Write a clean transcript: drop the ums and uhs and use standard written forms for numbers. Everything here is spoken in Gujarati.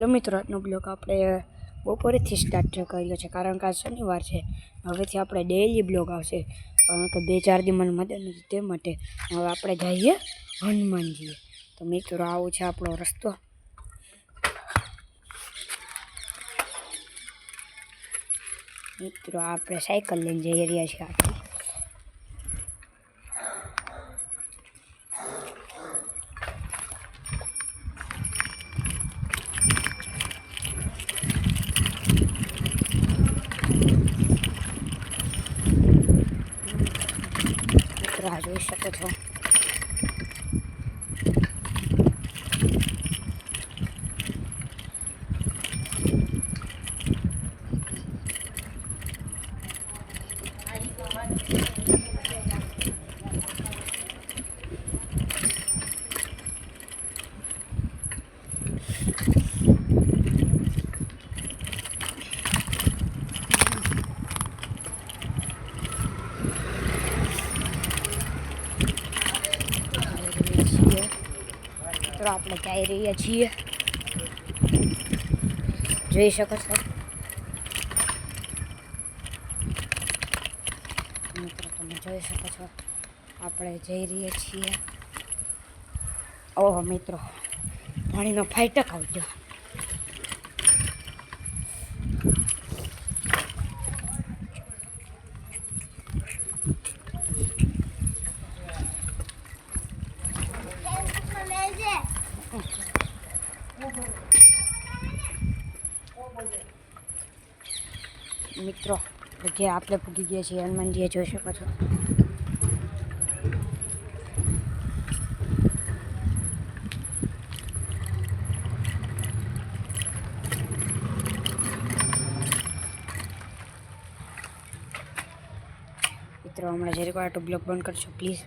તો મિત્રો આજનો બ્લોગ આપણે બપોરેથી સ્ટાર્ટ કર્યો છે કારણ કે આ શનિવાર છે. હવેથી આપણે ડેઈલી બ્લોગ આવશે કારણ કે 2-4 દી મને મદદ નથી તે માટે હવે આપણે જઈએ હનુમાનજીએ. તો મિત્રો આવો છે આપણો રસ્તો. મિત્રો આપણે સાયકલ લઈને જઈ રહ્યા છીએ આપણે. રાહ જોઈ શકો છો. મિત્રો આપણે જઈ રહ્યા છીએ, જોઈ શકો છો. મિત્રો તમે જોઈ શકો છો આપણે જઈ રહ્યા છીએ. ઓહો મિત્રો પાણીનો ફાઈટક આવી ગયો. મિત્રો જે આપણે પૂગી ગયા છીએ હનુમાનજીએ, જોઈ શકો છો. મિત્રો હમણાં જરીક વાર બ્લોગ બંધ કરશો પ્લીઝ.